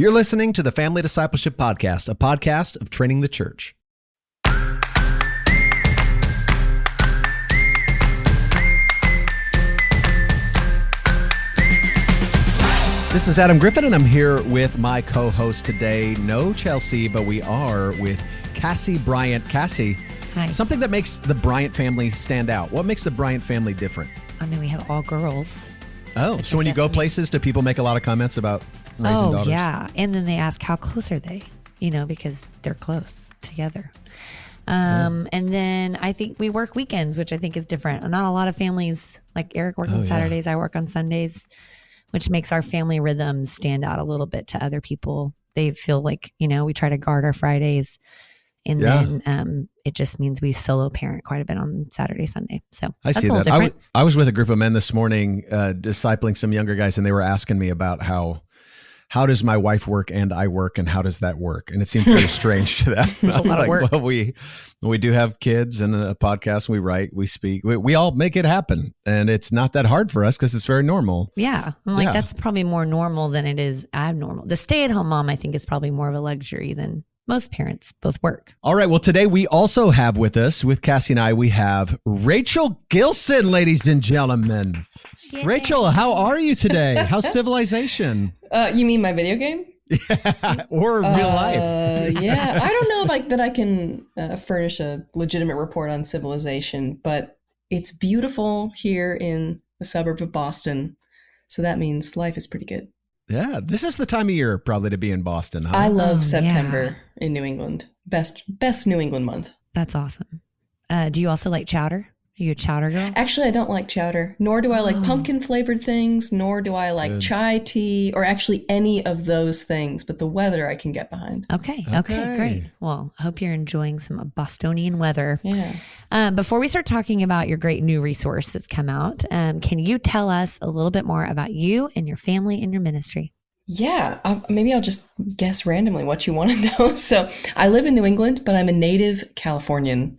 You're listening to the Family Discipleship Podcast, a podcast of Training the Church. This is Adam Griffin, and I'm here with my co-host today. No Chelsea, but we are with Cassie Bryant. Cassie, hi. Something that makes the Bryant family stand out. What makes the Bryant family different? I mean, we have all girls. Oh, so when you go places, do people make a lot of comments about raising daughters? Oh, yeah. And then they ask, how close are they? Because they're close together. And then I think we work weekends, which I think is different. Not a lot of families, like Eric works on Saturdays, I work on Sundays, which makes our family rhythms stand out a little bit to other people. They feel like, we try to guard our Fridays. And then it just means we solo parent quite a bit on Saturday, Sunday. So I see that. I was with a group of men this morning discipling some younger guys, and they were asking me about how does my wife work and I work, and how does that work? And it seemed very strange to them. A lot of work. Well, we do have kids and a podcast. We write, we speak. We all make it happen, and it's not that hard for us because it's very normal. Yeah, that's probably more normal than it is abnormal. The stay-at-home mom, I think, is probably more of a luxury than most parents. Both work. All right. Well, today we also have with us, with Cassie and I, we have Rachel Gilson, ladies and gentlemen. Yay. Rachel, how are you today? How's civilization? You mean my video game? Yeah, or real life. Yeah, I don't know if I can furnish a legitimate report on civilization, but it's beautiful here in the suburb of Boston. So that means life is pretty good. Yeah, this is the time of year probably to be in Boston, huh? I love September in New England. Best New England month. That's awesome. Do you also like chowder? Are you a chowder girl? Actually, I don't like chowder, nor do I like pumpkin flavored things, nor do I like chai tea, or actually any of those things. But the weather I can get behind. Okay, great. Well, I hope you're enjoying some Bostonian weather. Yeah. Before we start talking about your great new resource that's come out, can you tell us a little bit more about you and your family and your ministry? Yeah, maybe I'll just guess randomly what you want to know. So I live in New England, but I'm a native Californian.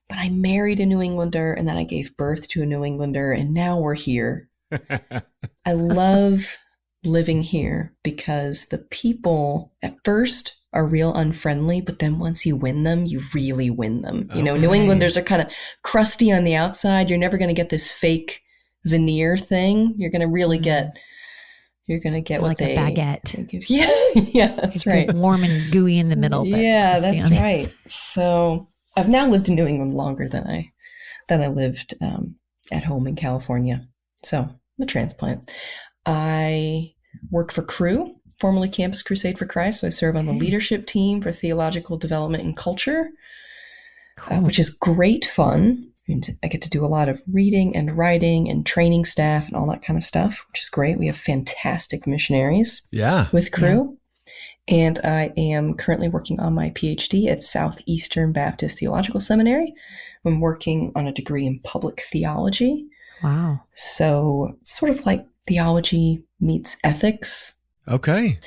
But I married a New Englander, and then I gave birth to a New Englander, and now we're here. I love living here because the people at first are real unfriendly, but then once you win them, you really win them. New Englanders are kind of crusty on the outside. You're never going to get this fake veneer thing. You're going to really get... You're going to get like a baguette. Yeah, that's right. Warm and gooey in the middle. But yeah, that's right. So I've now lived in New England longer than I lived at home in California. So I'm a transplant. I work for Cru, formerly Campus Crusade for Christ. So I serve on the leadership team for theological development and culture, which is great fun. And I get to do a lot of reading and writing and training staff and all that kind of stuff, which is great. We have fantastic missionaries with Cru. Yeah. And I am currently working on my PhD at Southeastern Baptist Theological Seminary. I'm working on a degree in public theology. Wow. So sort of like theology meets ethics. Okay.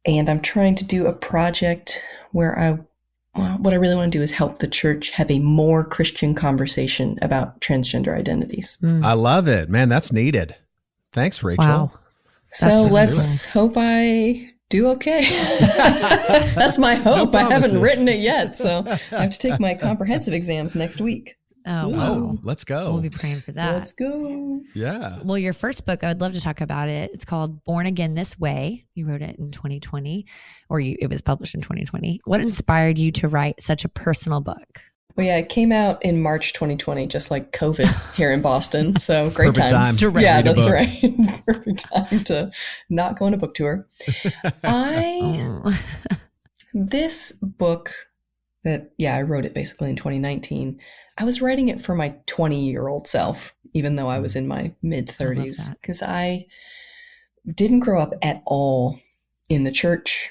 And I'm trying to do a project where what I really want to do is help the church have a more Christian conversation about transgender identities. I love it, man. That's needed. Thanks, Rachel. Wow. So let's hope I do okay. That's my hope. No I haven't written it yet, so I have to take my comprehensive exams next week. Oh, wow. Let's go. We'll be praying for that. Let's go. Yeah. Well, your first book, I would love to talk about it. It's called Born Again This Way. You wrote it in 2020, it was published in 2020. What inspired you to write such a personal book? Well, yeah, it came out in March 2020, just like COVID here in Boston. So great times. Yeah, that's right. Perfect time to not go on a book tour. This book that, I wrote it basically in 2019. I was writing it for my 20-year-old self, even though I was in my mid-30s, because I didn't grow up at all in the church,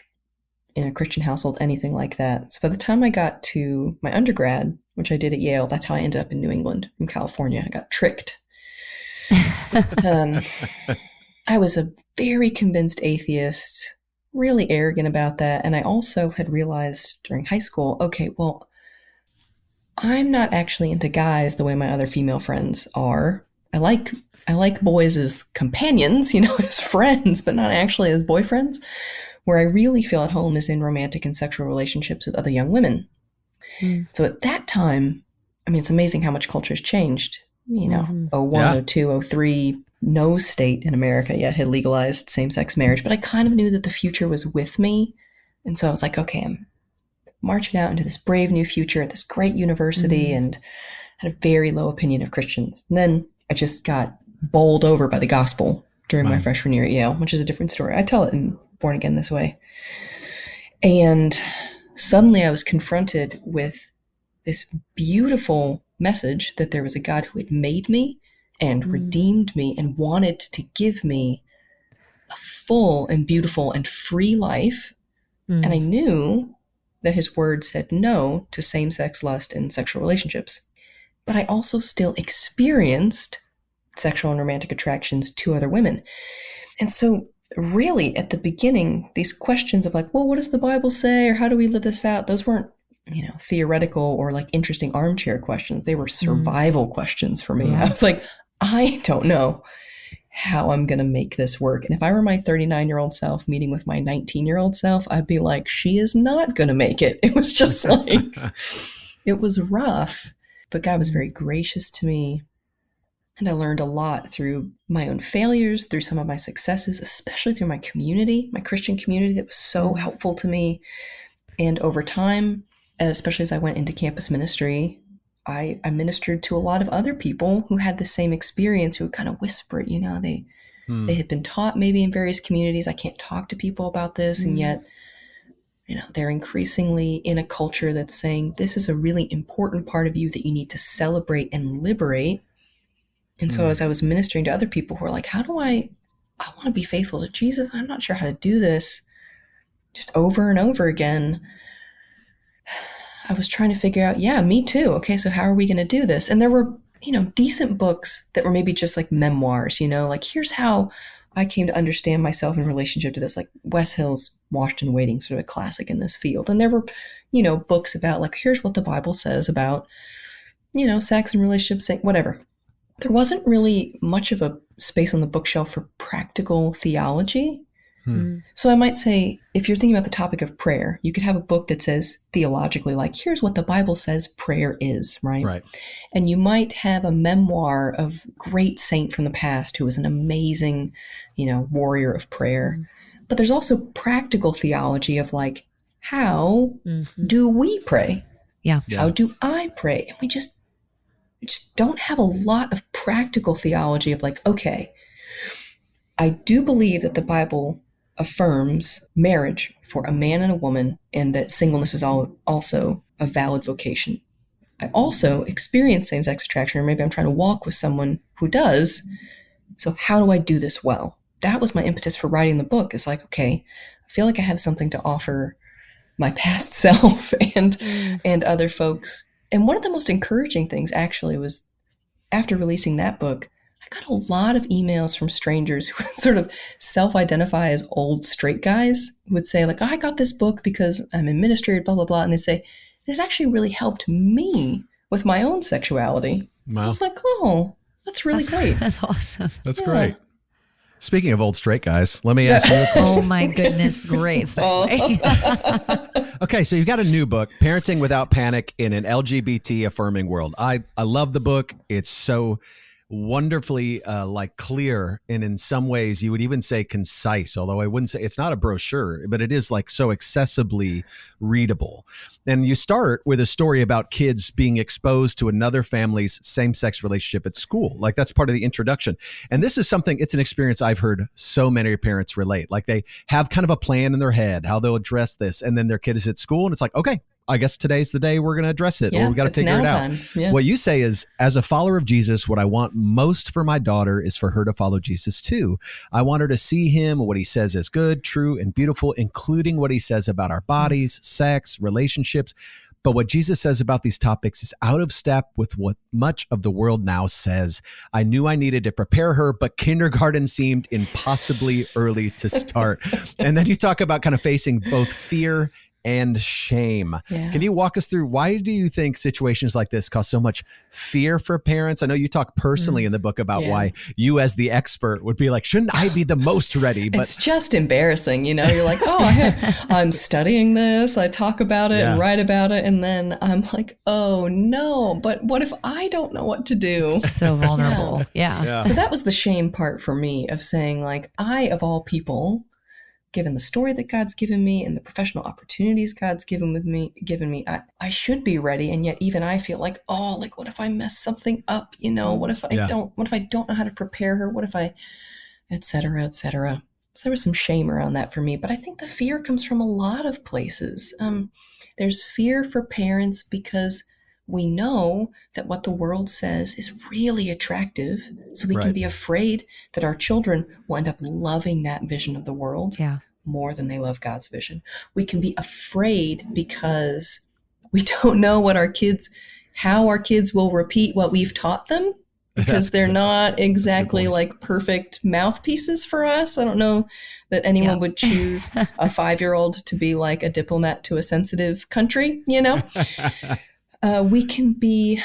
in a Christian household, anything like that. So by the time I got to my undergrad, which I did at Yale, that's how I ended up in New England from California. I got tricked. I was a very convinced atheist, really arrogant about that. And I also had realized during high school, okay, well, I'm not actually into guys the way my other female friends are. I like boys as companions, as friends, but not actually as boyfriends. Where I really feel at home is in romantic and sexual relationships with other young women. So at that time, I mean, it's amazing how much culture has changed. You know, 01, 02, 03, no state in America yet had legalized same-sex marriage, but I kind of knew that the future was with me. And so I was like, okay, I'm marching out into this brave new future at this great university, and had a very low opinion of Christians. And then I just got bowled over by the gospel during my freshman year at Yale, which is a different story. I tell it in Born Again This Way. And suddenly I was confronted with this beautiful message that there was a God who had made me and redeemed me and wanted to give me a full and beautiful and free life. And I knew that his word said no to same-sex lust and sexual relationships. But I also still experienced sexual and romantic attractions to other women. And so really at the beginning, these questions of like, well, what does the Bible say? Or how do we live this out? Those weren't, you know, theoretical or like interesting armchair questions. They were survival questions for me. I was like, I don't know how I'm going to make this work. And if I were my 39-year-old self meeting with my 19-year-old self, I'd be like, she is not going to make it. It was just like, it was rough, but God was very gracious to me. And I learned a lot through my own failures, through some of my successes, especially through my community, my Christian community that was so helpful to me. And over time, especially as I went into campus ministry, I ministered to a lot of other people who had the same experience, who would kind of whisper it, you know, they had been taught maybe in various communities, I can't talk to people about this. And yet, you know, they're increasingly in a culture that's saying, this is a really important part of you that you need to celebrate and liberate. And so as I was ministering to other people who were like, how do I want to be faithful to Jesus. I'm not sure how to do this. Just over and over again, I was trying to figure out, yeah, me too. Okay, so how are we going to do this? And there were, you know, decent books that were maybe just like memoirs, you know, like here's how I came to understand myself in relationship to this, like Wes Hill's Washed and Waiting, sort of a classic in this field. And there were, you know, books about like, here's what the Bible says about, you know, sex and relationships, whatever. There wasn't really much of a space on the bookshelf for practical theology. So I might say, if you're thinking about the topic of prayer, you could have a book that says theologically, like, here's what the Bible says prayer is, right? Right. And you might have a memoir of a great saint from the past who was an amazing, you know, warrior of prayer. But there's also practical theology of like, how do we pray? Yeah. How do I pray? And we just don't have a lot of practical theology of like, okay, I do believe that the Bible affirms marriage for a man and a woman, and that singleness is also a valid vocation. I also experience same-sex attraction, or maybe I'm trying to walk with someone who does. So how do I do this well? That was my impetus for writing the book. It's like, okay, I feel like I have something to offer my past self and other folks. And one of the most encouraging things actually was after releasing that book, I got a lot of emails from strangers who sort of self-identify as old straight guys, who would say like, oh, I got this book because I'm in ministry, blah, blah, blah. And they say, it actually really helped me with my own sexuality. Wow. I was like, oh, that's really great. That's awesome. That's great. Speaking of old straight guys, let me ask you a question. Oh my goodness, great segue. Okay, so you've got a new book, Parenting Without Panic in an LGBT-Affirming World. I love the book. It's so wonderfully like clear, and in some ways you would even say concise, although I wouldn't say it's not a brochure, but it is like so accessibly readable. And you start with a story about kids being exposed to another family's same-sex relationship at school. Like that's part of the introduction. And this is something, it's an experience I've heard so many parents relate. Like they have kind of a plan in their head how they'll address this, and then their kid is at school and it's like, okay, I guess today's the day we're going to address it, or we got to figure it out. Yeah. What you say is, as a follower of Jesus, what I want most for my daughter is for her to follow Jesus too. I want her to see him, what he says is good, true, and beautiful, including what he says about our bodies, sex, relationships. But what Jesus says about these topics is out of step with what much of the world now says. I knew I needed to prepare her, but kindergarten seemed impossibly early to start. And then you talk about kind of facing both fear and shame. Yeah. Can you walk us through, why do you think situations like this cause so much fear for parents? I know you talk personally in the book about why you as the expert would be like, shouldn't I be the most ready? But it's just embarrassing. You're like, I'm studying this. I talk about it and write about it. And then I'm like, oh no, but what if I don't know what to do? So vulnerable. Yeah. So that was the shame part for me of saying, like, I, of all people, given the story that God's given me and the professional opportunities God's given me, I should be ready. And yet even I feel like, oh, like, what if I mess something up? What if I don't know how to prepare her? What if I, et cetera, et cetera. So there was some shame around that for me. But I think the fear comes from a lot of places. There's fear for parents because we know that what the world says is really attractive. So we can be afraid that our children will end up loving that vision of the world more than they love God's vision. We can be afraid because we don't know how our kids will repeat what we've taught them, because they're not exactly like perfect mouthpieces for us. I don't know that anyone would choose a 5-year-old to be like a diplomat to a sensitive country, we can be,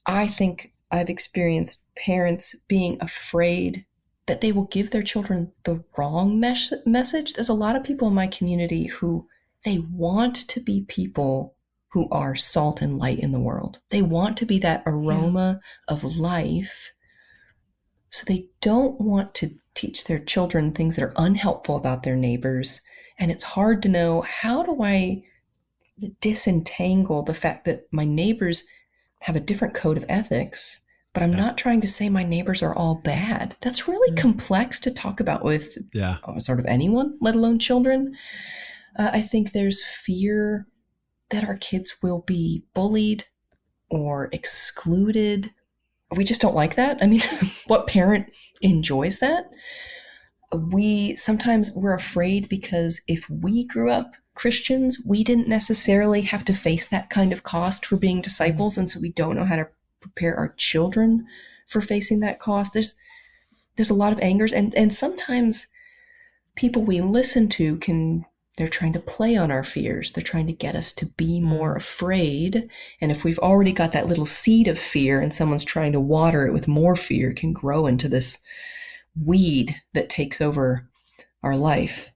I think I've experienced parents being afraid that they will give their children the wrong message. There's a lot of people in my community who they want to be people who are salt and light in the world. They want to be that aroma of life. So they don't want to teach their children things that are unhelpful about their neighbors. And it's hard to know, how do I disentangle the fact that my neighbors have a different code of ethics, but I'm not trying to say my neighbors are all bad. That's really complex to talk about with sort of anyone, let alone children. I think there's fear that our kids will be bullied or excluded. We just don't like that. I mean, what parent enjoys that? We're afraid because if we grew up Christians, we didn't necessarily have to face that kind of cost for being disciples. And so we don't know how to prepare our children for facing that cost. There's a lot of angers. And sometimes people we listen to they're trying to play on our fears. They're trying to get us to be more afraid. And if we've already got that little seed of fear and someone's trying to water it with more fear, it can grow into this weed that takes over our life.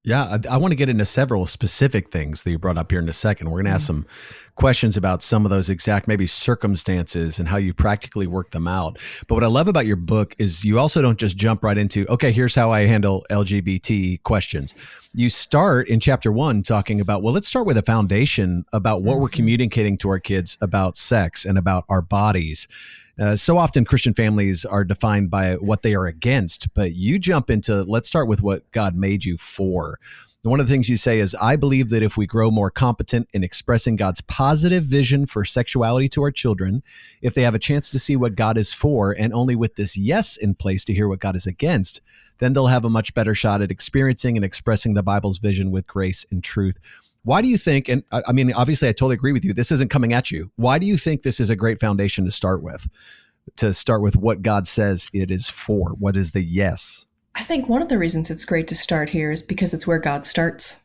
Yeah, I want to get into several specific things that you brought up here in a second. We're going to ask some questions about some of those exact maybe circumstances and how you practically work them out. But what I love about your book is you also don't just jump right into, okay, here's how I handle LGBT questions. You start in chapter 1 talking about, well, let's start with a foundation about what we're communicating to our kids about sex and about our bodies. So often Christian families are defined by what they are against, but you jump into, let's start with what God made you for. One of the things you say is, I believe that if we grow more competent in expressing God's positive vision for sexuality to our children, if they have a chance to see what God is for, and only with this yes in place to hear what God is against, then they'll have a much better shot at experiencing and expressing the Bible's vision with grace and truth. Why do you think, and I mean, obviously I totally agree with you, this isn't coming at you. Why do you think this is a great foundation to start with what God says it is for? What is the yes? I think one of the reasons it's great to start here is because it's where God starts.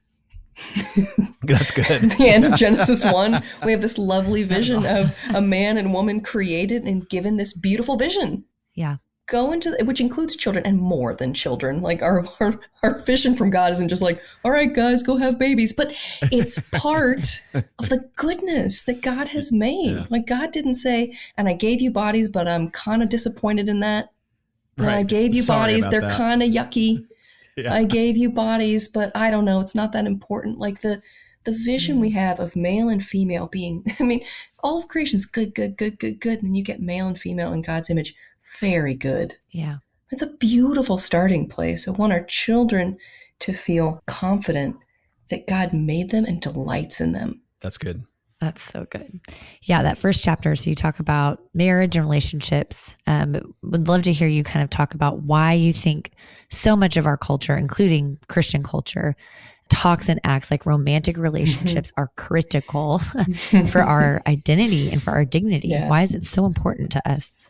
That's good. At the end of Genesis 1, we have this lovely vision of a man and woman created and given this beautiful vision. Yeah. Go into which includes children and more than children. Like our vision from God isn't just like, all right, guys, go have babies, but it's part of the goodness that God has made. Yeah. Like God didn't say, and I gave you bodies, but I'm kind of disappointed in that. Right. I gave you bodies, they're kind of yucky. Yeah. I gave you bodies, but I don't know, it's not that important. Like the vision we have of male and female being, I mean, all of creation is good. And then you get male and female in God's image. Very good. Yeah. It's a beautiful starting place. I want our children to feel confident that God made them and delights in them. That's good. That's so good. Yeah, that first chapter, so you talk about marriage and relationships. Would love to hear you kind of talk about why you think so much of our culture, including Christian culture, talks and acts like romantic relationships are critical for our identity and for our dignity. Yeah. Why is it so important to us?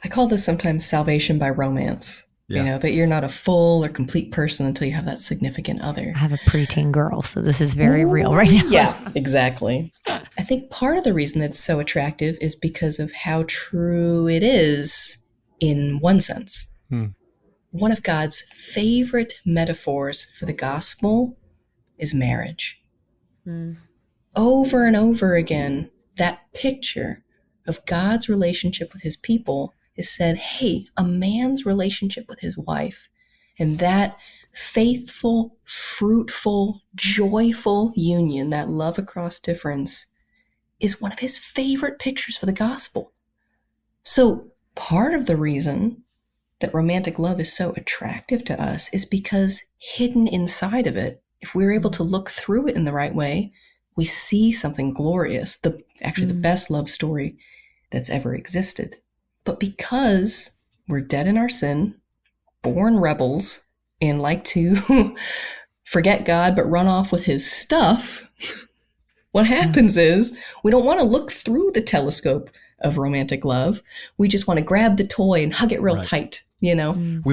I call this sometimes salvation by romance. Yeah. that you're not a full or complete person until you have that significant other. I have a preteen girl, so this is very real right now. Yeah, exactly. I think part of the reason that it's so attractive is because of how true it is in one sense. One of God's favorite metaphors for the gospel is marriage. Over and over again, that picture of God's relationship with his people is said, hey, a man's relationship with his wife, and that faithful, fruitful, joyful union, that love across difference, is one of his favorite pictures for the gospel. So part of the reason that romantic love is so attractive to us is because hidden inside of it, if we're able to look through it in the right way, we see something glorious, the best love story that's ever existed. But because we're dead in our sin, born rebels, and like to forget God but run off with his stuff, what happens is we don't want to look through the telescope of romantic love. We just want to grab the toy and hug it real tight, We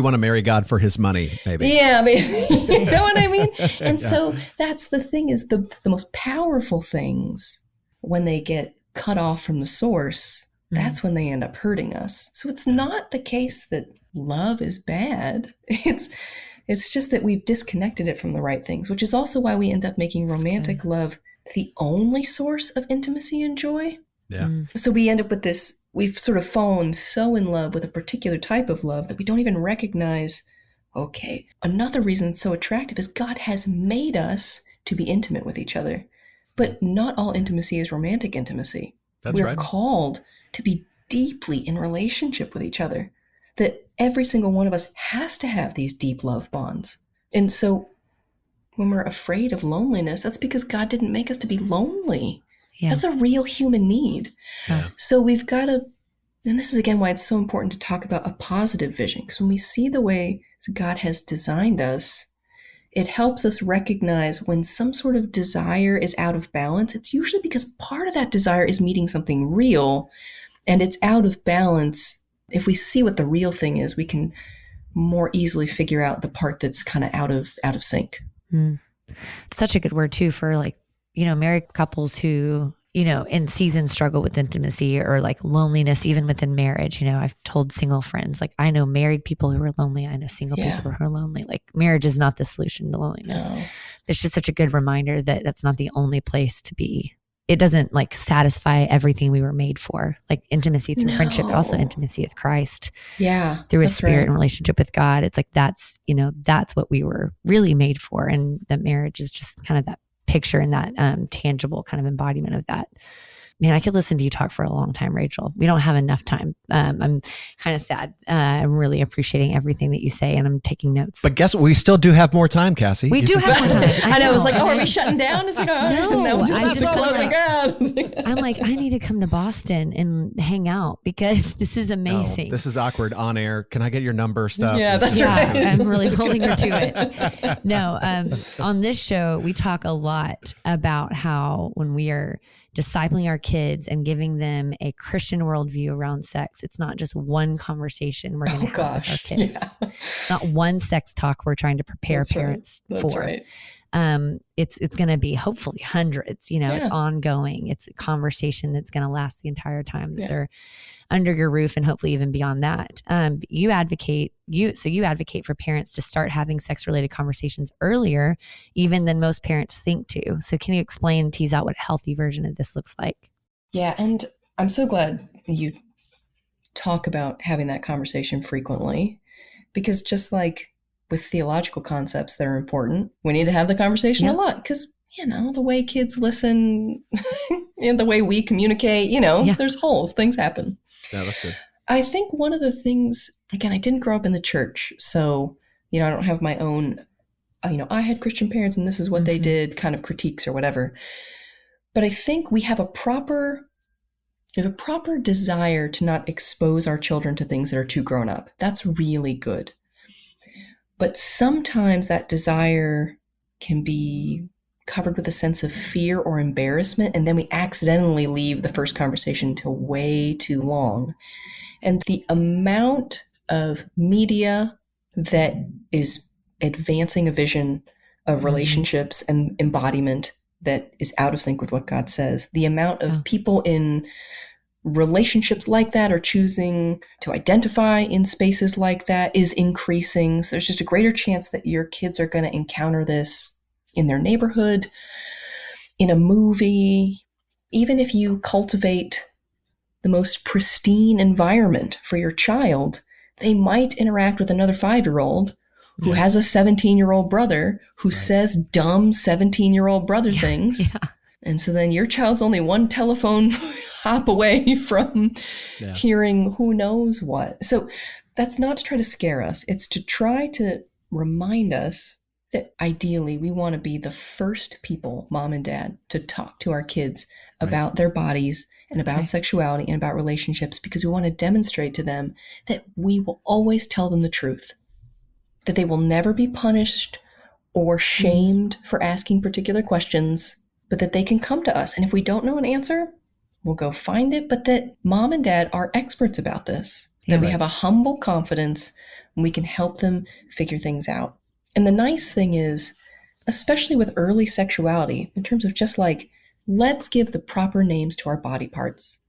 want to marry God for his money, maybe. Yeah, basically. You know what I mean? And so that's the thing, is the most powerful things, when they get cut off from the source, that's when they end up hurting us. So it's not the case that love is bad. It's just that we've disconnected it from the right things, which is also why we end up making romantic love the only source of intimacy and joy. Yeah. So we end up with this, we've sort of fallen so in love with a particular type of love that we don't even recognize, okay, another reason it's so attractive is God has made us to be intimate with each other. But not all intimacy is romantic intimacy. We're called to be deeply in relationship with each other, that every single one of us has to have these deep love bonds. And so when we're afraid of loneliness, that's because God didn't make us to be lonely. Yeah. That's a real human need. Yeah. So we've got to, and this is again why it's so important to talk about a positive vision, because when we see the way God has designed us, it helps us recognize when some sort of desire is out of balance. It's usually because part of that desire is meeting something real, and it's out of balance. If we see what the real thing is, we can more easily figure out the part that's kind of out of sync. Such a good word too for married couples who, in seasons struggle with intimacy or like loneliness, even within marriage. I've told single friends, like, I know married people who are lonely. I know single people who are lonely. Like, marriage is not the solution to loneliness. No. It's just such a good reminder that that's not the only place to be. It doesn't like satisfy everything we were made for, like intimacy through friendship, but also intimacy with Christ. Yeah. Through his spirit and relationship with God. It's like, that's what we were really made for. And that marriage is just kind of that picture and that tangible kind of embodiment of that. Man, I could listen to you talk for a long time, Rachel. We don't have enough time. I'm kind of sad. I'm really appreciating everything that you say, and I'm taking notes. But guess what? We still do have more time, Cassie. We do have more time. I know. I was like, are we shutting down? It's like, no. I'm like, I need to come to Boston and hang out because this is amazing. This is awkward on air. Can I get your number stuff? Yeah, that's right. I'm really holding her to it. No, on this show, we talk a lot about how when we are discipling our kids and giving them a Christian worldview around sex, it's not just one conversation we're going to have with our kids. Yeah. Not one sex talk we're trying to prepare parents for. That's right. It's going to be hopefully hundreds, it's ongoing. It's a conversation that's going to last the entire time that they're under your roof, and hopefully even beyond that. You advocate for parents to start having sex related conversations earlier, even than most parents think to. So can you explain and tease out what a healthy version of this looks like? Yeah. And I'm so glad you talk about having that conversation frequently, because just like with theological concepts that are important, we need to have the conversation a lot, because, the way kids listen and the way we communicate, there's holes, things happen. Yeah, that's good. I think one of the things, again, I didn't grow up in the church, so, I don't have my own, I had Christian parents and this is what they did kind of critiques or whatever. But I think we have a proper desire to not expose our children to things that are too grown up. That's really good. But sometimes that desire can be covered with a sense of fear or embarrassment, and then we accidentally leave the first conversation till way too long. And the amount of media that is advancing a vision of relationships and embodiment that is out of sync with what God says. The amount of people in relationships like that or choosing to identify in spaces like that is increasing. So there's just a greater chance that your kids are going to encounter this in their neighborhood, in a movie. Even if you cultivate the most pristine environment for your child, they might interact with another 5-year-old who has a 17-year-old brother who says dumb 17-year-old brother things. Yeah. And so then your child's only one telephone hop away from hearing who knows what. So that's not to try to scare us. It's to try to remind us that ideally we want to be the first people, mom and dad, to talk to our kids about their bodies and about sexuality and about relationships, because we want to demonstrate to them that we will always tell them the truth, that they will never be punished or shamed for asking particular questions, but that they can come to us. And if we don't know an answer, we'll go find it, but that mom and dad are experts about this, that we have a humble confidence and we can help them figure things out. And the nice thing is, especially with early sexuality, in terms of just like, let's give the proper names to our body parts.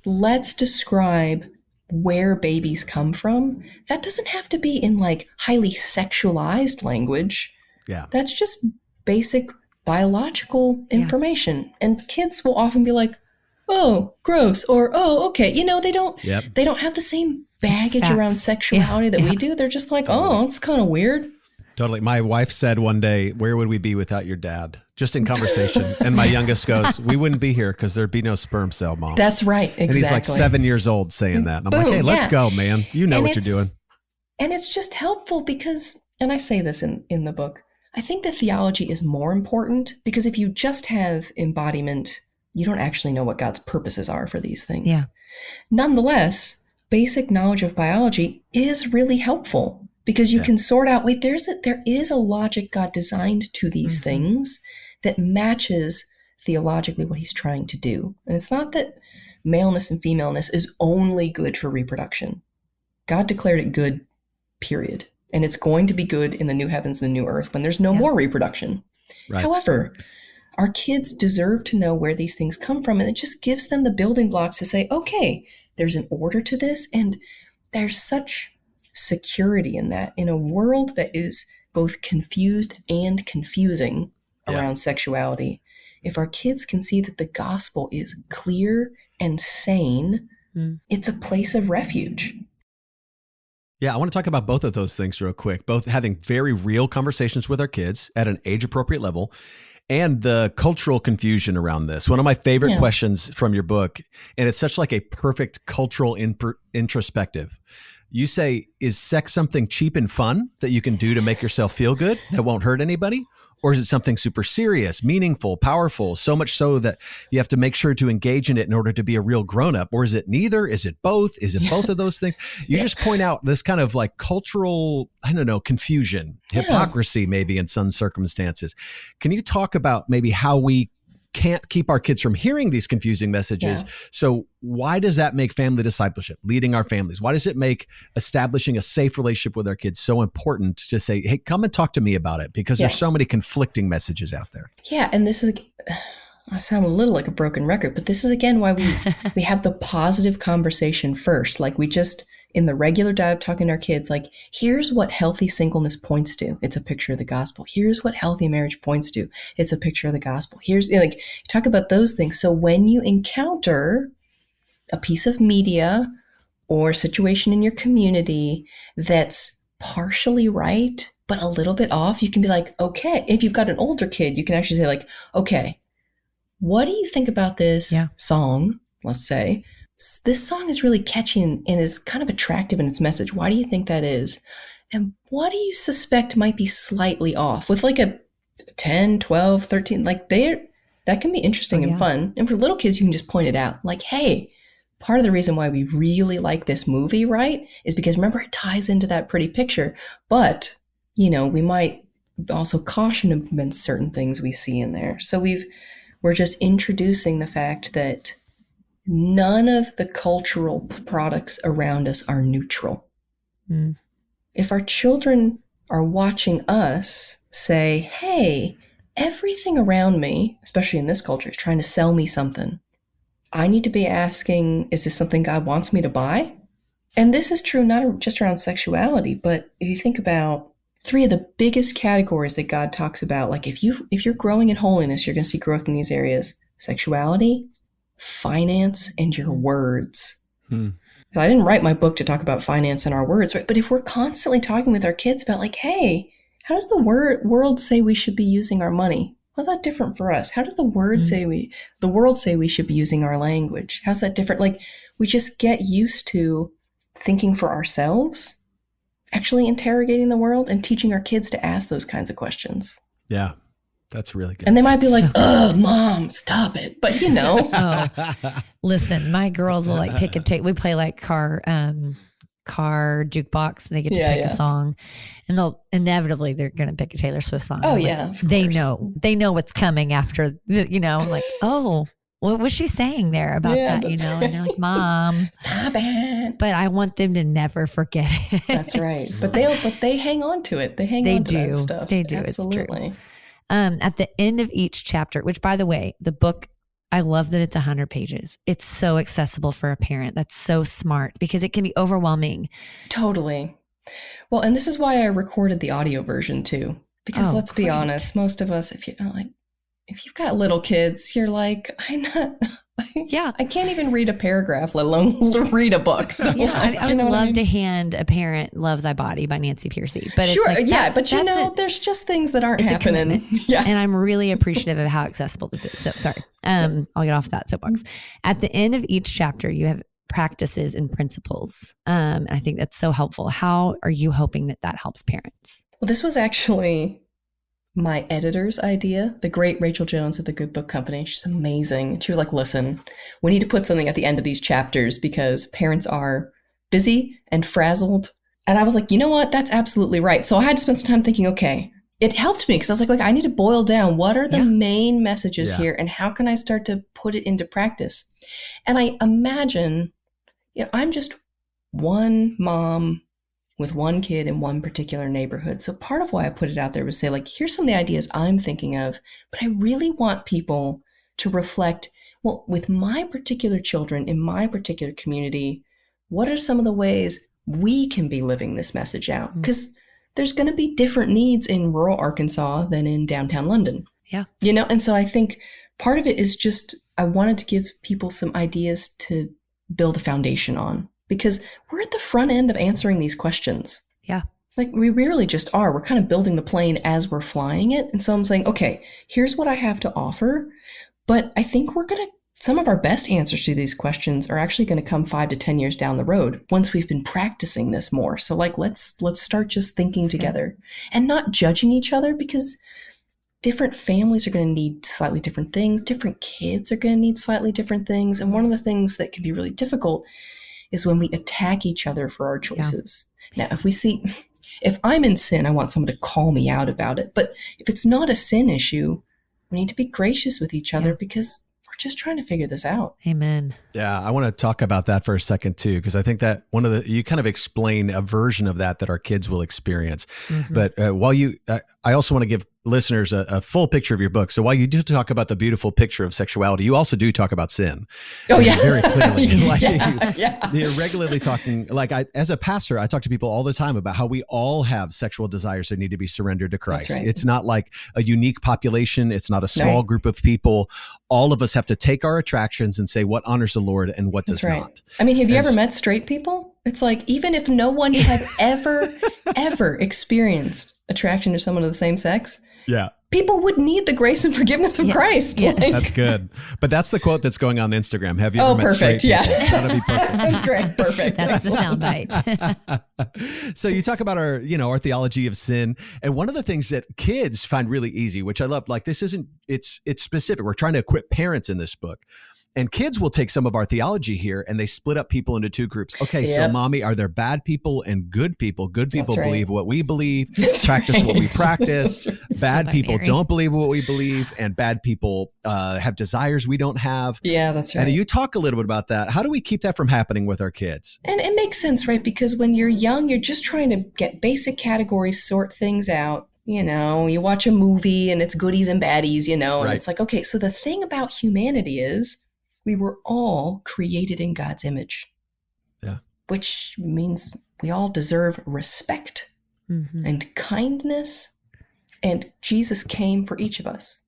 Let's describe where babies come from. That doesn't have to be in like highly sexualized language. Yeah. That's just basic biological information. And kids will often be like, oh, gross, or oh, okay. You know, they don't have the same baggage around sexuality that we do. They're just like, oh, it's kind of weird. Totally. My wife said one day, where would we be without your dad? Just in conversation. And my youngest goes, we wouldn't be here because there'd be no sperm cell, Mom. That's right. Exactly. And he's like 7 years old saying that. And I'm like, hey, let's go, man. You know what you're doing. And it's just helpful because, and I say this in the book, I think the theology is more important because if you just have embodiment, you don't actually know what God's purposes are for these things. Yeah. Nonetheless, basic knowledge of biology is really helpful. Because you can sort out, wait, there is a logic God designed to these things that matches theologically what he's trying to do. And it's not that maleness and femaleness is only good for reproduction. God declared it good, period. And it's going to be good in the new heavens and the new earth when there's no more reproduction. Right. However, our kids deserve to know where these things come from. And it just gives them the building blocks to say, okay, there's an order to this. And there's such security in that, in a world that is both confused and confusing around sexuality. If our kids can see that the gospel is clear and sane, it's a place of refuge. Yeah, I want to talk about both of those things real quick. Both having very real conversations with our kids at an age-appropriate level and the cultural confusion around this. One of my favorite questions from your book, and it's such like a perfect cultural introspective. You say, is sex something cheap and fun that you can do to make yourself feel good that won't hurt anybody? Or is it something super serious, meaningful, powerful, so much so that you have to make sure to engage in it in order to be a real grown-up? Or is it neither? Is it both? Is it both of those things? You just point out this kind of like cultural, I don't know, confusion, hypocrisy maybe in some circumstances. Can you talk about maybe how we can't keep our kids from hearing these confusing messages? So why does that make family discipleship, leading our families? Why does it make establishing a safe relationship with our kids so important to say, hey, come and talk to me about it? Because there's so many conflicting messages out there. Yeah. And this is, I sound a little like a broken record, but this is again why we have the positive conversation first. Like we just, in the regular dive talking to our kids, like, here's what healthy singleness points to. It's a picture of the gospel. Here's what healthy marriage points to. It's a picture of the gospel. Here's like, talk about those things. So when you encounter a piece of media or a situation in your community that's partially right, but a little bit off, you can be like, okay, if you've got an older kid, you can actually say like, okay, what do you think about this song? Let's say, this song is really catchy and is kind of attractive in its message. Why do you think that is? And what do you suspect might be slightly off? With like a 10, 12, 13, like that can be interesting and fun. And for little kids, you can just point it out. Like, hey, part of the reason why we really like this movie, right, is because remember, it ties into that pretty picture. But, you know, we might also caution against certain things we see in there. So we're just introducing the fact that none of the cultural products around us are neutral. if our children are watching us say, hey, everything around me, especially in this culture, is trying to sell me something, I need to be asking, is this something God wants me to buy? And this is true not just around sexuality, but if you think about 3 of the biggest categories that God talks about, like if you're growing in holiness, you're going to see growth in these areas: sexuality, finance, and your words. So I didn't write my book to talk about finance and our words, right? But if we're constantly talking with our kids about like, hey, how does the world say we should be using our money? How's that different for us? How does the world say we should be using our language? How's that different? Like, we just get used to thinking for ourselves, actually interrogating the world and teaching our kids to ask those kinds of questions. Yeah, that's really good. And they might be like, oh, Mom, stop it. But Listen, my girls will like pick a tape. We play like car jukebox, and they get to pick a song, and they're going to pick a Taylor Swift song. Oh, like, yeah. Of they course. know what's coming after, like, oh, what was she saying there about that? Right. And they're like, Mom, stop it. but I want them to never forget it. That's right. But they hang on to it. They hang on to that stuff. They do. Absolutely. It's true. At the end of each chapter, which, by the way, the book, I love that it's 100 pages. It's so accessible for a parent. That's so smart, because it can be overwhelming. Totally. Well, and this is why I recorded the audio version too, because let's be honest, most of us, if you've got little kids, you're like, I can't even read a paragraph, let alone read a book. So, I would love to hand a parent "Love Thy Body" by Nancy Pearcey. But sure, it's like, but there's just things that aren't happening. Yeah, and I'm really appreciative of how accessible this is. So sorry, I'll get off that soapbox. At the end of each chapter, you have practices and principles, and I think that's so helpful. How are you hoping that helps parents? Well, this was actually my editor's idea, the great Rachel Jones at the Good Book Company. She's amazing. She was like, listen, we need to put something at the end of these chapters because parents are busy and frazzled. And I was like, you know what? That's absolutely right. So I had to spend some time thinking, okay, it helped me because I was like, I need to boil down what are the main messages here and how can I start to put it into practice? And I imagine, I'm just one mom with one kid in one particular neighborhood. So part of why I put it out there was say, like, here's some of the ideas I'm thinking of, but I really want people to reflect, well, with my particular children in my particular community, what are some of the ways we can be living this message out? Because there's going to be different needs in rural Arkansas than in downtown London. Yeah. And so I think part of it is just, I wanted to give people some ideas to build a foundation on. Because we're at the front end of answering these questions. Yeah. Like, we really just are. We're kind of building the plane as we're flying it. And so I'm saying, okay, here's what I have to offer. But I think some of our best answers to these questions are actually going to come 5 to 10 years down the road once we've been practicing this more. So like, let's start just thinking together and not judging each other, because different families are going to need slightly different things. Different kids are going to need slightly different things. And one of the things that can be really difficult is when we attack each other for our choices. Yeah. Now, if I'm in sin, I want someone to call me out about it. But if it's not a sin issue, we need to be gracious with each other because we're just trying to figure this out. Amen. Yeah, I want to talk about that for a second too, because I think that you kind of explain a version of that our kids will experience. Mm-hmm. But I also want to give listeners a full picture of your book. So while you do talk about the beautiful picture of sexuality, you also do talk about sin. Oh yeah, very clearly. You're regularly talking. As a pastor, I talk to people all the time about how we all have sexual desires that need to be surrendered to Christ. That's right. It's not like a unique population. It's not a small group of people. All of us have to take our attractions and say what honors the Lord and what does not. I mean, have you ever met straight people? It's like, even if no one had ever experienced attraction to someone of the same sex, people would need the grace and forgiveness of Christ. Yes. That's good. But that's the quote that's going on Instagram. Have you ever met perfect. straight people? Yeah. That'll be perfect. Great. Perfect. That's the soundbite. So you talk about our theology of sin. And one of the things that kids find really easy, which I love, it's specific. We're trying to equip parents in this book, And kids will take some of our theology here and they split up people into two groups. Okay, so mommy, are there bad people and good people? Good people believe what we believe, practice what we practice. Bad people don't believe what we believe, and bad people have desires we don't have. Yeah, that's right. And you talk a little bit about that. How do we keep that from happening with our kids? And it makes sense, right? Because when you're young, you're just trying to get basic categories, sort things out. You know, you watch a movie and it's goodies and baddies, you know, and it's like, okay, so the thing about humanity is we were all created in God's image. Yeah. Which means we all deserve respect and kindness. And Jesus came for each of us.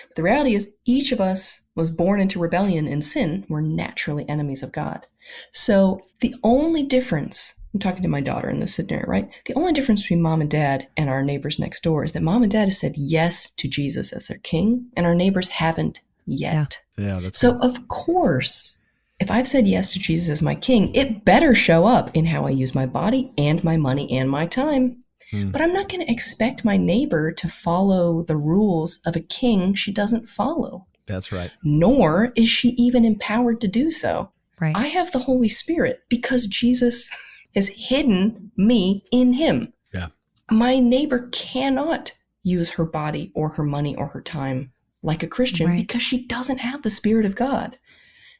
But the reality is each of us was born into rebellion and sin. We're naturally enemies of God. So the only difference, I'm talking to my daughter in this scenario, right? The only difference between mom and dad and our neighbors next door is that mom and dad have said yes to Jesus as their king, and our neighbors haven't yet. Yeah, that's so. Of course, if I've said yes to Jesus as my king, it better show up in how I use my body and my money and my time. But I'm not going to expect my neighbor to follow the rules of a king she doesn't follow. That's right. Nor is she even empowered to do so. Right. I have the Holy Spirit because Jesus has hidden me in him. Yeah. My neighbor cannot use her body or her money or her time like a Christian because she doesn't have the Spirit of God.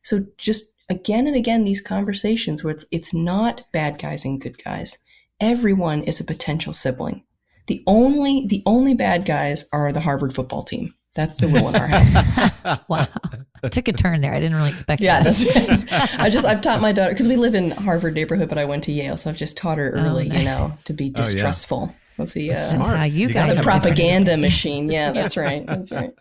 So just again and again, these conversations where it's not bad guys and good guys. Everyone is a potential sibling. The only bad guys are the Harvard football team. That's the rule in our house. Wow. Took a turn there. I didn't really expect that. I've taught my daughter, because we live in Harvard neighborhood, but I went to Yale. So I've just taught her early, to be distrustful of the how you guys the propaganda machine. Yeah, that's right. That's right.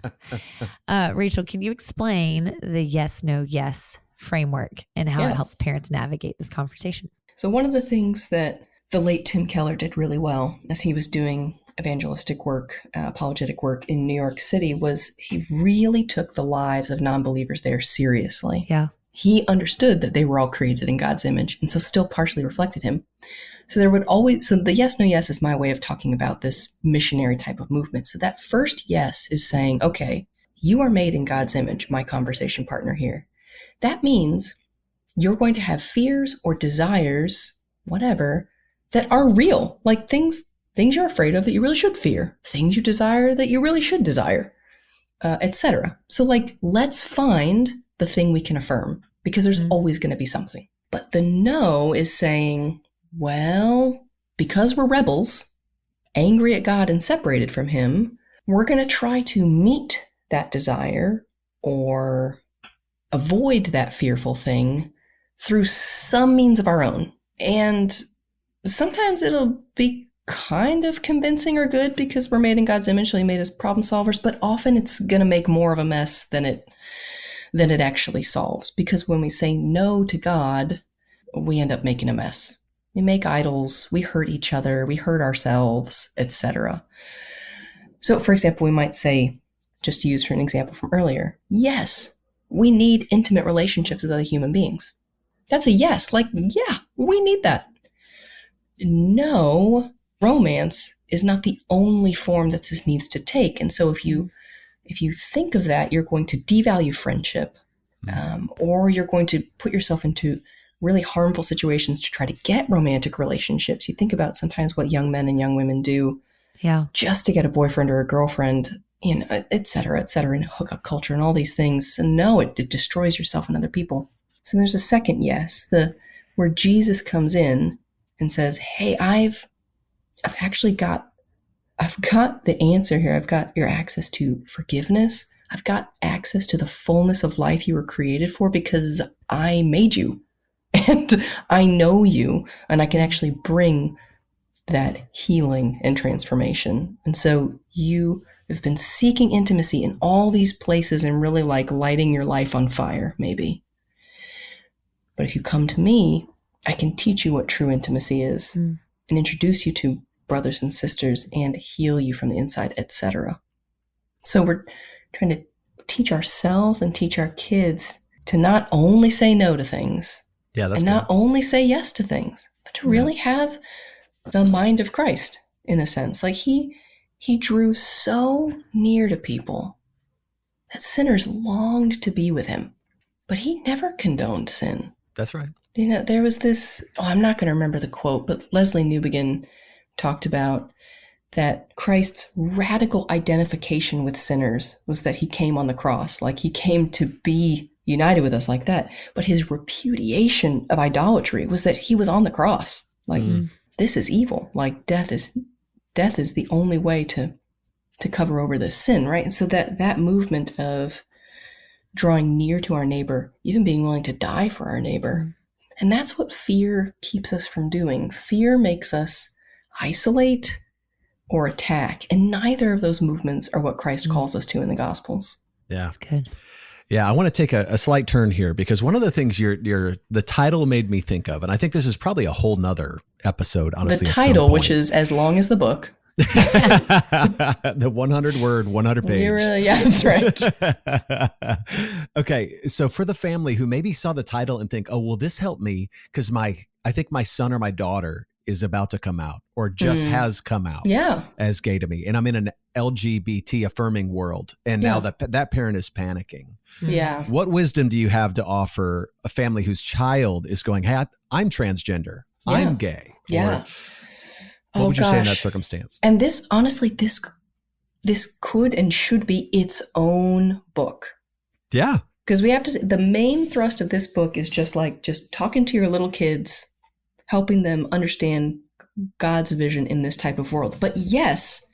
Rachel, can you explain the yes, no, yes framework and how it helps parents navigate this conversation? So one of the things that the late Tim Keller did really well as he was doing evangelistic work, apologetic work in New York City was he really took the lives of non-believers there seriously. Yeah. He understood that they were all created in God's image and so still partially reflected him. So the yes, no, yes is my way of talking about this missionary type of movement. So that first yes is saying, okay, you are made in God's image, my conversation partner here. That means you're going to have fears or desires, whatever, that are real, like things you're afraid of that you really should fear, things you desire that you really should desire, etc. So let's find the thing we can affirm, because there's always going to be something. But the no is saying, well, because we're rebels, angry at God and separated from him, we're going to try to meet that desire or avoid that fearful thing through some means of our own. And sometimes it'll be kind of convincing or good because we're made in God's image, so he made us problem solvers, but often it's going to make more of a mess than it actually solves. Because when we say no to God, we end up making a mess. We make idols, we hurt each other, we hurt ourselves, etc. So for example, we might say, just to use for an example from earlier, yes, we need intimate relationships with other human beings. That's a yes, yeah, we need that. No, romance is not the only form that this needs to take. And so if you think of that, you're going to devalue friendship, or you're going to put yourself into really harmful situations to try to get romantic relationships. You think about sometimes what young men and young women do just to get a boyfriend or a girlfriend, et cetera, and hookup culture and all these things. And no, it destroys yourself and other people. So there's a second yes, where Jesus comes in and says, hey, I've got the answer here. I've got your access to forgiveness. I've got access to the fullness of life you were created for because I made you and I know you, and I can actually bring that healing and transformation. And so you have been seeking intimacy in all these places and really lighting your life on fire, maybe. But if you come to me, I can teach you what true intimacy is and introduce you to brothers and sisters and heal you from the inside, etc. So we're trying to teach ourselves and teach our kids to not only say no to things not only say yes to things, but to really have the mind of Christ in a sense. He drew so near to people that sinners longed to be with him. but he never condoned sin. That's right. You know, there was this, I'm not going to remember the quote, but Leslie Newbegin talked about that Christ's radical identification with sinners was that he came on the cross. Like, he came to be united with us like that. But his repudiation of idolatry was that he was on the cross. Like, this is evil. Like, death is the only way to cover over this sin, right? And so that movement of drawing near to our neighbor, even being willing to die for our neighbor. And that's what fear keeps us from doing. Fear makes us isolate or attack. And neither of those movements are what Christ calls us to in the Gospels. Yeah. That's good. Yeah, I want to take a slight turn here, because one of the things the title made me think of, and I think this is probably a whole nother episode, honestly. The title, which is as long as the book. The 100-word, 100-page. Yeah, that's right. Okay, so for the family who maybe saw the title and think, oh, will this help me? Because I think my son or my daughter is about to come out, or just has come out as gay to me. And I'm in an LGBT-affirming world. And now that parent is panicking. Yeah. What wisdom do you have to offer a family whose child is going, hey, I'm transgender, I'm gay? Yeah. Or what would you say in that circumstance? And this, honestly, this could and should be its own book. Yeah. Because we have to say, the main thrust of this book is just talking to your little kids, helping them understand God's vision in this type of world. But yes,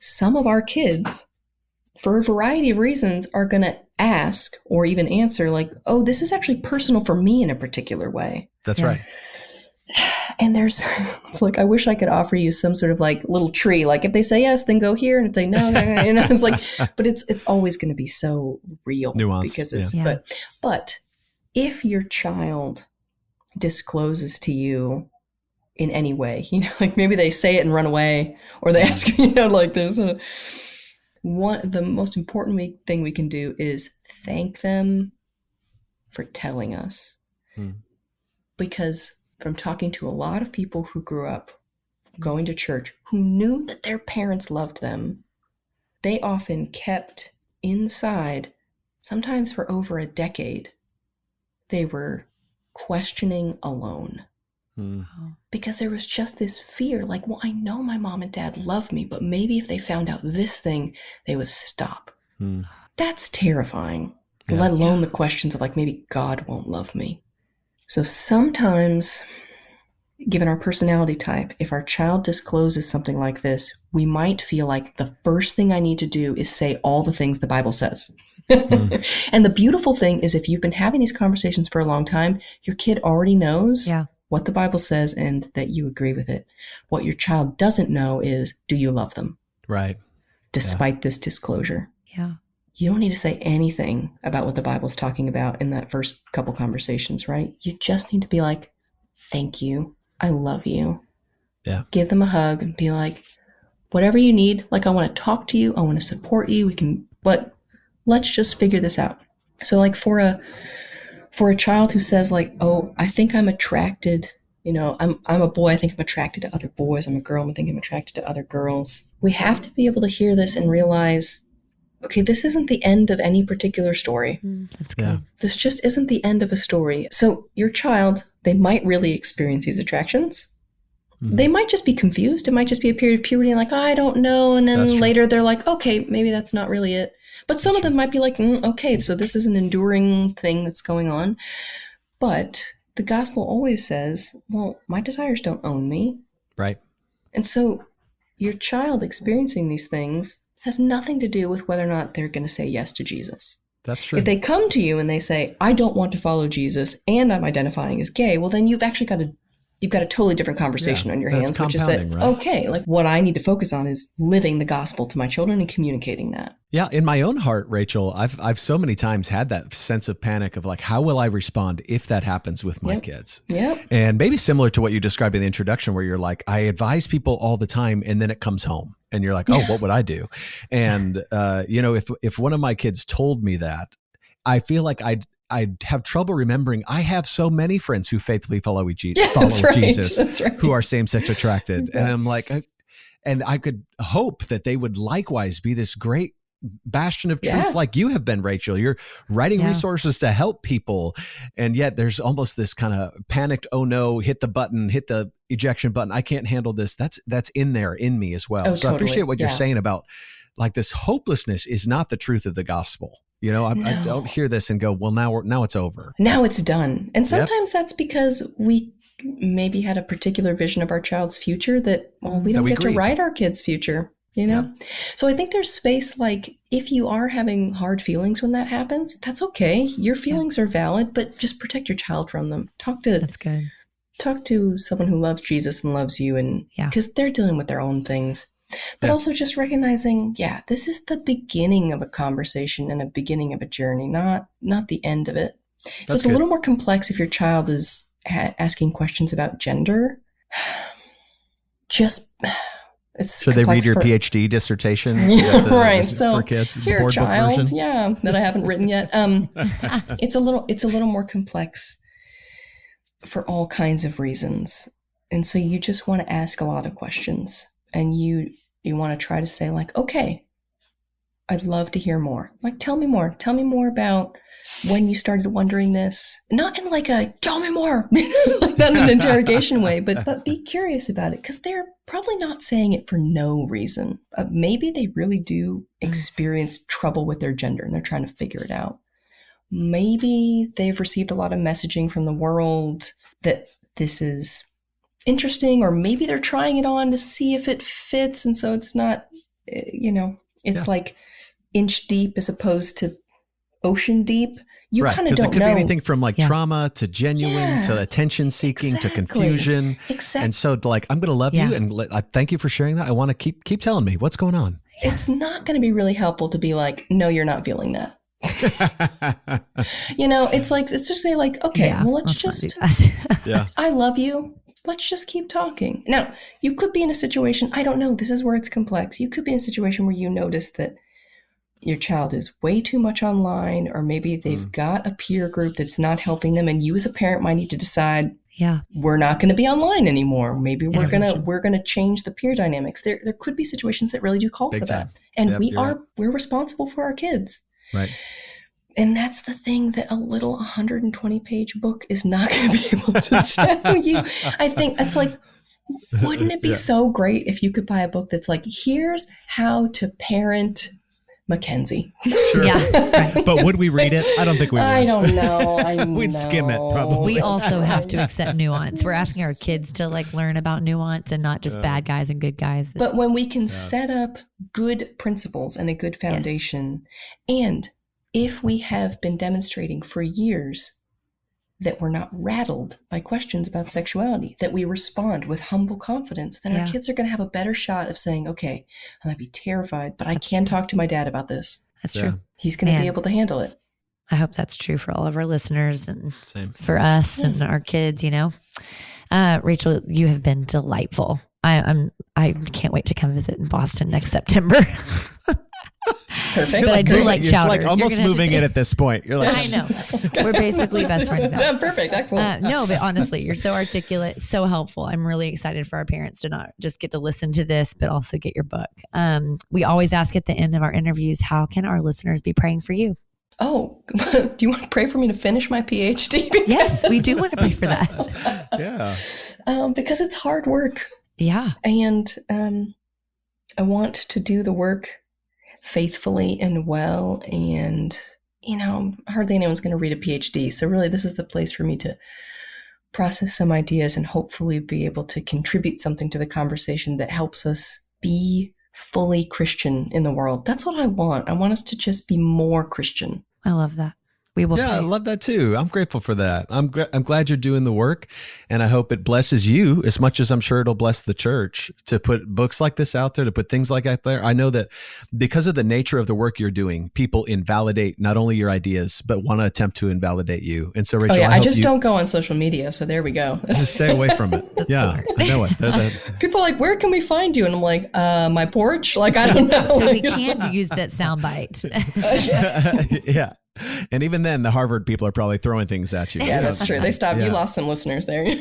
some of our kids, for a variety of reasons, are going to ask or even answer like, oh, this is actually personal for me in a particular way. That's right. And it's like, I wish I could offer you some sort of like little tree. Like, if they say yes, then go here. And if they no, you know, it's like, but it's always going to be so real. Nuanced. Because it's, but if your child discloses to you in any way, you know, like maybe they say it and run away, or they ask, you know, like the most important thing we can do is thank them for telling us. Because from talking to a lot of people who grew up going to church, who knew that their parents loved them, they often kept inside, sometimes for over a decade. They were questioning alone. Because there was just this fear, like, well, I know my mom and dad love me, but maybe if they found out this thing, they would stop. That's terrifying, let alone the questions of like, maybe God won't love me. So sometimes, given our personality type, if our child discloses something like this, we might feel like the first thing I need to do is say all the things the Bible says. And the beautiful thing is, if you've been having these conversations for a long time, your kid already knows what the Bible says and that you agree with it. What your child doesn't know is, do you love them? Right. Despite this disclosure. Yeah. You don't need to say anything about what the Bible's talking about in that first couple conversations, right? You just need to be like, thank you. I love you. Yeah. Give them a hug and be like, whatever you need. Like, I want to talk to you. I want to support you. But let's just figure this out. So like for a child who says like, oh, I think I'm attracted, you know, I'm a boy. I think I'm attracted to other boys. I'm a girl. I think I'm attracted to other girls. We have to be able to hear this and realize, okay, this isn't the end of any particular story. That's good. Yeah. This just isn't the end of a story. So your child, they might really experience these attractions. They might just be confused. It might just be a period of puberty and like, I don't know. And then later they're like, okay, maybe that's not really it. But some of them might be like, okay, so this is an enduring thing that's going on. But the gospel always says, well, my desires don't own me. Right. And so your child experiencing these things has nothing to do with whether or not they're going to say yes to Jesus. That's true. If they come to you and they say, I don't want to follow Jesus and I'm identifying as gay, well, then you've actually got a totally different conversation on your hands, which is that, right? Okay, like what I need to focus on is living the gospel to my children and communicating that. Yeah. In my own heart, Rachel, I've so many times had that sense of panic of like, how will I respond if that happens with my kids? Yep. And maybe similar to what you described in the introduction, where you're like, I advise people all the time, and then it comes home and you're like, oh, what would I do? And, you know, if one of my kids told me that, I feel like I'd have trouble remembering. I have so many friends who faithfully follow Jesus, who are same-sex attracted. And I'm like, and I could hope that they would likewise be this great bastion of truth Yeah. like you have been, Rachel. You're writing resources to help people. And yet there's almost this kind of panicked, oh no, hit the ejection button. I can't handle this. That's in there in me as well. Oh, so I totally. appreciate what you're Yeah. saying about like this hopelessness is not the truth of the gospel. You know, I don't hear this and go, well, now it's over. Now it's done. And sometimes that's because we maybe had a particular vision of our child's future that, well, we don't get to write our kids' future, you know? Yep. So I think there's space, like, if you are having hard feelings when that happens, that's okay. Your feelings are valid, but just protect your child from them. That's good. Talk to someone who loves Jesus and loves you, and because they're dealing with their own things. But also just recognizing, this is the beginning of a conversation and a beginning of a journey, not the end of it. So it's a little more complex if your child is asking questions about gender. It's should they read your PhD dissertation? Right. So for kids, here, child, that I haven't written yet. It's a little more complex for all kinds of reasons, and so you just want to ask a lot of questions, and you want to try to say, like, okay, I'd love to hear more. Like, tell me more. Tell me more about when you started wondering this. Not in like a, tell me more, like not in an interrogation way, but be curious about it, because they're probably not saying it for no reason. Maybe they really do experience trouble with their gender and they're trying to figure it out. Maybe they've received a lot of messaging from the world that this is interesting, or maybe they're trying it on to see if it fits. And so it's not, it's like inch deep as opposed to ocean deep. You kind of don't know. Because it could be anything from like trauma to genuine to attention seeking to confusion. Exactly. And so like, I'm going to love you. And I thank you for sharing that. I want to keep telling me what's going on. It's not going to be really helpful to be like, no, you're not feeling that. It's like, let's just say like, okay, well, let's just, I love you. Let's just keep talking. Now, you could be in a situation, I don't know, this is where it's complex. You could be in a situation where you notice that your child is way too much online, or maybe they've got a peer group that's not helping them, and you as a parent might need to decide, we're not going to be online anymore. Maybe we're going to change the peer dynamics. There could be situations that really do call for that. And we're responsible for our kids. Right. And that's the thing that a little 120-page book is not going to be able to tell you. I think it's like, wouldn't it be so great if you could buy a book that's like, here's how to parent Mackenzie. Sure. Yeah. Right. But would we read it? I don't think we would. I don't know. We'd skim it probably. We also have to accept nuance. We're asking our kids to like learn about nuance and not just bad guys and good guys. But when we can set up good principles and a good foundation, and if we have been demonstrating for years that we're not rattled by questions about sexuality, that we respond with humble confidence, then our kids are going to have a better shot of saying, okay, I might be terrified, but I can talk to my dad about this. That's true. He's going to be able to handle it. I hope that's true for all of our listeners and for us and our kids, Rachel, you have been delightful. I can't wait to come visit in Boston next September. Perfect. But I do like chowder. You're like almost moving in at this point. You're like, I know. We're basically best friends now. Yeah, perfect. Excellent. No, but honestly, you're so articulate, so helpful. I'm really excited for our parents to not just get to listen to this, but also get your book. We always ask at the end of our interviews, how can our listeners be praying for you? Oh, do you want to pray for me to finish my PhD? Yes, we do want to pray for that. Because it's hard work. Yeah. And I want to do the work faithfully and well, and hardly anyone's going to read a PhD, so really this is the place for me to process some ideas and hopefully be able to contribute something to the conversation that helps us be fully Christian in the world. That's what I want. I want us to just be more Christian. I love that. We will. Yeah, I love that too. I'm grateful for that. I'm glad you're doing the work, and I hope it blesses you as much as I'm sure it'll bless the church to put books like this out there, to put things like that there. I know that because of the nature of the work you're doing, people invalidate not only your ideas, but want to attempt to invalidate you. And so, Rachel, I just don't go on social media, so there we go. Just stay away from it. Yeah, I know it. People are like, where can we find you? And I'm like, my porch? Like, I don't know. So we can't use that soundbite. Yeah. And even then, the Harvard people are probably throwing things at you. Yeah, that's true. They stopped. Yeah. You lost some listeners there.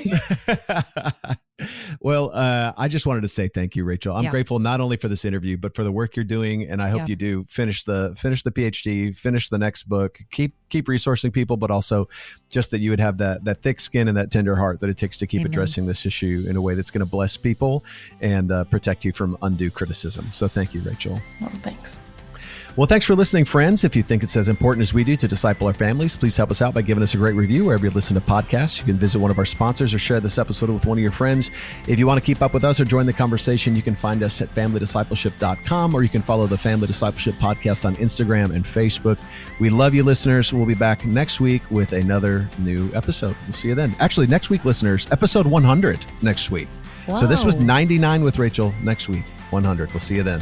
Well, I just wanted to say thank you, Rachel. I'm grateful not only for this interview, but for the work you're doing. And I hope you do finish the PhD, finish the next book, keep resourcing people, but also just that you would have that thick skin and that tender heart that it takes to keep addressing this issue in a way that's going to bless people and protect you from undue criticism. So thank you, Rachel. Well, thanks. Well, thanks for listening, friends. If you think it's as important as we do to disciple our families, please help us out by giving us a great review wherever you listen to podcasts. You can visit one of our sponsors or share this episode with one of your friends. If you want to keep up with us or join the conversation, you can find us at familydiscipleship.com, or you can follow the Family Discipleship Podcast on Instagram and Facebook. We love you, listeners. We'll be back next week with another new episode. We'll see you then. Actually, next week, listeners, episode 100 next week. Whoa. So this was 99 with Rachel. Next week, 100. We'll see you then.